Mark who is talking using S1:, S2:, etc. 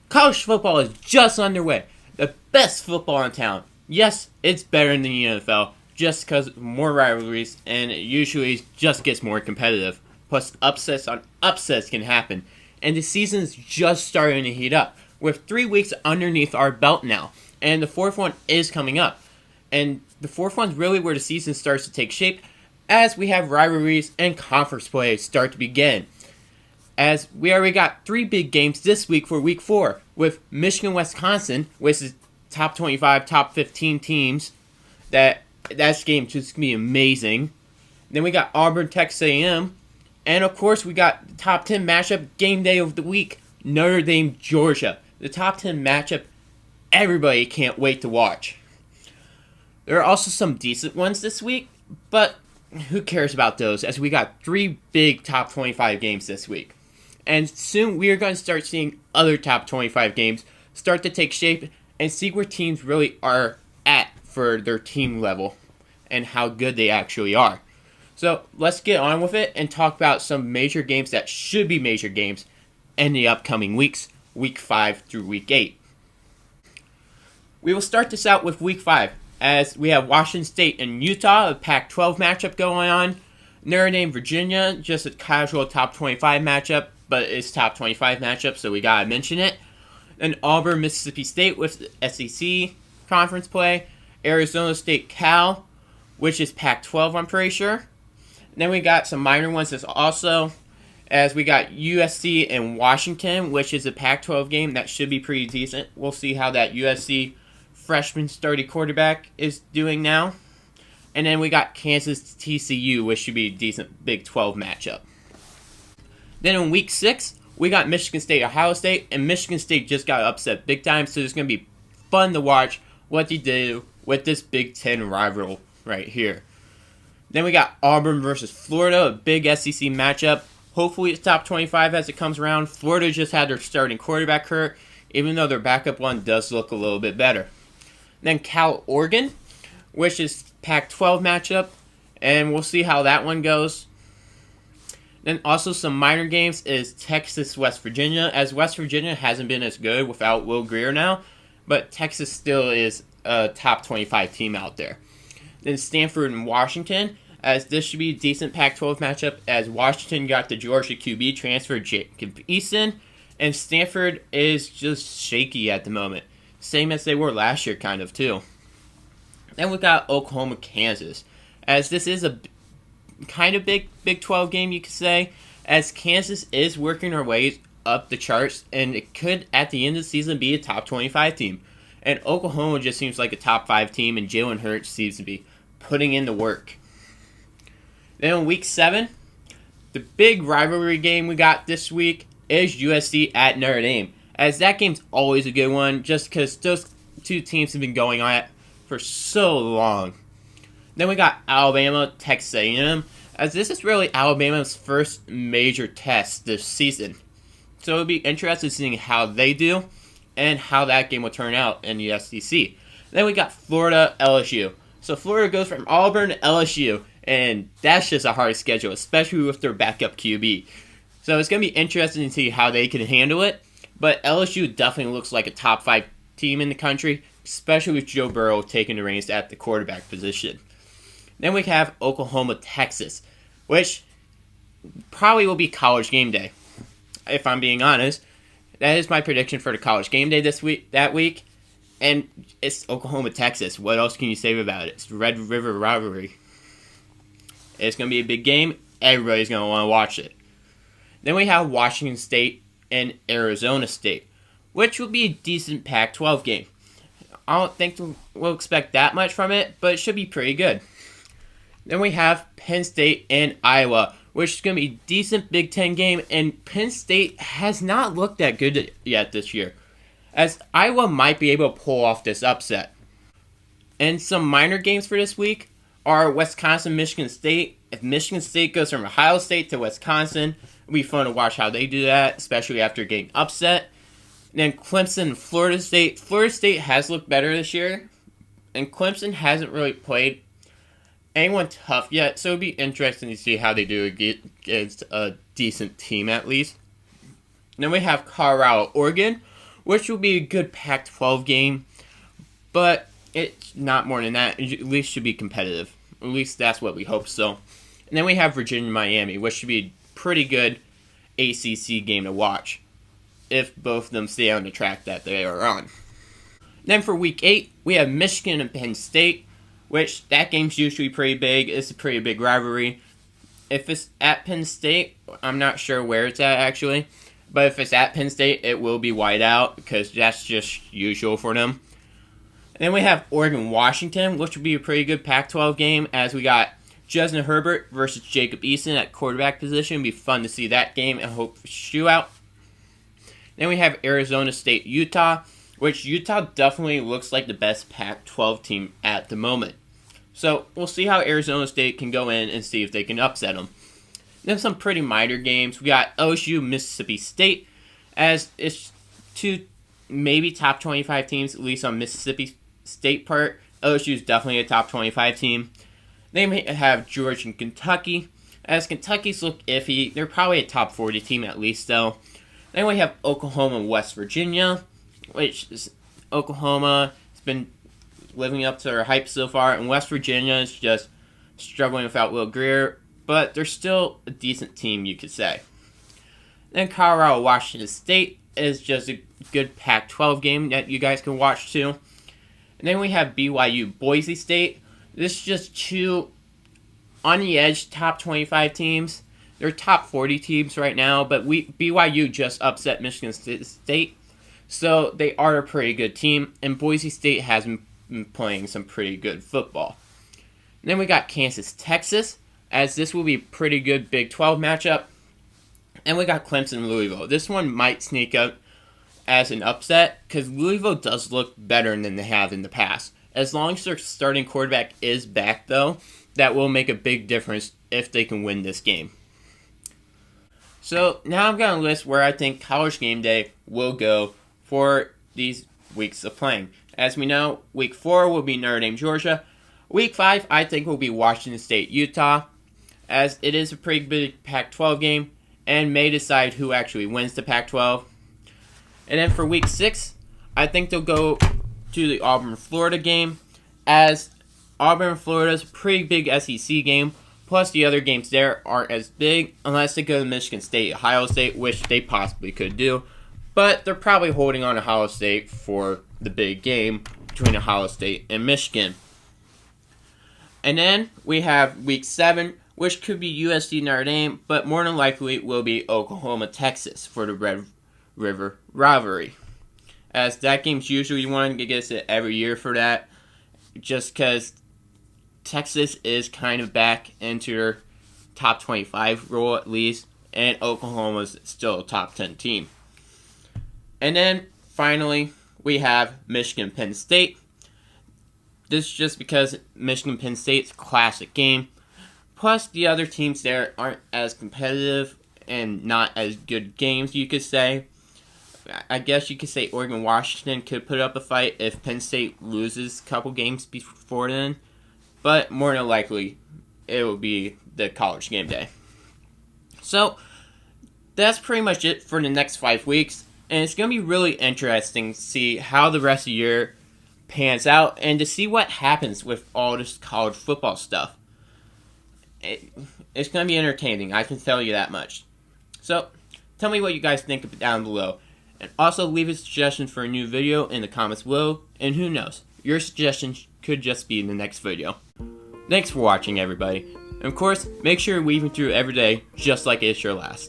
S1: College football is just underway. The best football in town. Yes, it's better than the NFL, just because more rivalries, and it usually just gets more competitive. Plus, upsets on upsets can happen. And the season's just starting to heat up, with 3 weeks underneath our belt now. And the fourth one is coming up. And the fourth one's really where the season starts to take shape, as we have rivalries and conference play start to begin. As we already got 3 big games this week for week 4, with Michigan-Wisconsin, which is top 25, top 15 teams. That game just going to be amazing. Then we got Auburn-Texas A&M. And of course we got the top 10 matchup, game day of the week, Notre Dame-Georgia. The top 10 matchup everybody can't wait to watch. There are also some decent ones this week, but who cares about those, as we got 3 big top 25 games this week. And soon we are going to start seeing other top 25 games start to take shape and see where teams really are at for their team level and how good they actually are. So let's get on with it and talk about some major games that should be major games in the upcoming weeks, week 5 through week 8. We will start this out with week 5, as we have Washington State and Utah, a Pac-12 matchup going on. Notre Dame, Virginia, just a casual top 25 matchup, but it's top 25 matchup, so we gotta mention it. And Auburn, Mississippi State with SEC conference play. Arizona State, Cal, which is Pac-12, I'm pretty sure. And then we got some minor ones as also, as we got USC and Washington, which is a Pac-12 game that should be pretty decent. We'll see how that USC freshman sturdy quarterback is doing now. And then we got Kansas TCU, which should be a decent Big 12 matchup. Then in week 6, we got Michigan State, Ohio State, and Michigan State just got upset big time, so it's going to be fun to watch what they do with this Big 10 rival right here. Then we got Auburn versus Florida, a big SEC matchup. Hopefully it's top 25 as it comes around. Florida just had their starting quarterback hurt, even though their backup one does look a little bit better. Then Cal, Oregon, which is Pac-12 matchup, and we'll see how that one goes. Then also some minor games is Texas, West Virginia, as West Virginia hasn't been as good without Will Grier now, but Texas still is a top 25 team out there. Then Stanford and Washington, as this should be a decent Pac-12 matchup, as Washington got the Georgia QB transfer, Jacob Eason, and Stanford is just shaky at the moment. Same as they were last year, kind of, too. Then we got Oklahoma, Kansas, as this is a kind of big Big 12 game, you could say, as Kansas is working their way up the charts, and it could, at the end of the season, be a top 25 team. And Oklahoma just seems like a top 5 team, and Jalen Hurts seems to be putting in the work. Then in week 7, the big rivalry game we got this week is USC at Notre Dame, as that game's always a good one, just because those two teams have been going on it for so long. Then we got Alabama, Texas A&M, as this is really Alabama's first major test this season. So it'll be interesting seeing how they do and how that game will turn out in the SEC. Then we got Florida, LSU. So Florida goes from Auburn to LSU, and that's just a hard schedule, especially with their backup QB. So it's going to be interesting to see how they can handle it. But LSU definitely looks like a top 5 team in the country, especially with Joe Burrow taking the reins at the quarterback position. Then we have Oklahoma, Texas, which probably will be college game day, if I'm being honest. That is my prediction for the college game day that week. And it's Oklahoma, Texas. What else can you say about it? It's the Red River rivalry. It's going to be a big game. Everybody's going to want to watch it. Then we have Washington State and Arizona State, which will be a decent Pac-12 game. I don't think we'll expect that much from it, but it should be pretty good. Then we have Penn State and Iowa, which is going to be a decent Big Ten game, and Penn State has not looked that good yet this year, as Iowa might be able to pull off this upset. And some minor games for this week are Wisconsin, Michigan State. If Michigan State goes from Ohio State to Wisconsin, it'll be fun to watch how they do that, especially after getting upset. Then Clemson, Florida State. Florida State has looked better this year, and Clemson hasn't really played anyone tough yet, so it'll be interesting to see how they do against a decent team at least. Then we have Colorado, Oregon, which will be a good Pac-12 game, but it's not more than that. It at least should be competitive. At least that's what we hope so. And then we have Virginia-Miami, which should be a pretty good ACC game to watch if both of them stay on the track that they are on. Then for Week 8, we have Michigan and Penn State, which that game's usually pretty big. It's a pretty big rivalry. If it's at Penn State, I'm not sure where it's at actually, but if it's at Penn State, it will be wide out because that's just usual for them. And then we have Oregon-Washington, which will be a pretty good Pac-12 game, as we got Justin Herbert versus Jacob Eason at quarterback position. It'll be fun to see that game and hope for shootout. Then we have Arizona State-Utah, which Utah definitely looks like the best Pac-12 team at the moment. So we'll see how Arizona State can go in and see if they can upset them. Then some pretty minor games. We got LSU, Mississippi State, as it's two maybe top 25 teams, at least on Mississippi State part. LSU is definitely a top 25 team. They may have Georgia and Kentucky, as Kentucky's look iffy. They're probably a top 40 team at least, though. Then we have Oklahoma and West Virginia, which is, Oklahoma has been living up to their hype so far, and West Virginia is just struggling without Will Grier, but they're still a decent team, you could say. Then Colorado Washington State is just a good Pac-12 game that you guys can watch too. And then we have BYU Boise State. This is just two on the edge top 25 teams. They're top 40 teams right now, but BYU just upset Michigan State, so they are a pretty good team, and Boise State has been playing some pretty good football. And then we got Kansas, Texas, as this will be a pretty good Big 12 matchup. And we got Clemson, Louisville. This one might sneak up as an upset, because Louisville does look better than they have in the past. As long as their starting quarterback is back, though, that will make a big difference if they can win this game. So now I'm going to list where I think College Game Day will go for these weeks of playing. As we know, Week 4 will be Notre Dame, Georgia. Week 5, I think, will be Washington State, Utah, as it is a pretty big Pac-12 game and may decide who actually wins the Pac-12. And then for Week 6, I think they'll go to the Auburn-Florida game, as Auburn-Florida is a pretty big SEC game, plus the other games there aren't as big unless they go to Michigan State, Ohio State, which they possibly could do. But they're probably holding on to Ohio State for the big game between Ohio State and Michigan. And then we have Week 7, which could be USC Notre Dame, but more than likely will be Oklahoma, Texas for the Red River rivalry. As that game's usually one that gets it every year for that, just because Texas is kind of back into their top 25 role at least, and Oklahoma's still a top 10 team. And then finally, we have Michigan Penn State. This is just because Michigan Penn State's a classic game. Plus, the other teams there aren't as competitive and not as good games, you could say. I guess you could say Oregon Washington could put up a fight if Penn State loses a couple games before then. But more than likely, it will be the College Game Day. So, that's pretty much it for the next 5 weeks. And it's going to be really interesting to see how the rest of the year pans out and to see what happens with all this college football stuff. It's going to be entertaining, I can tell you that much. So, tell me what you guys think down below. And also leave a suggestion for a new video in the comments below. And who knows, your suggestion could just be in the next video. Thanks for watching, everybody. And of course, make sure you're weaving through every day just like it's your last.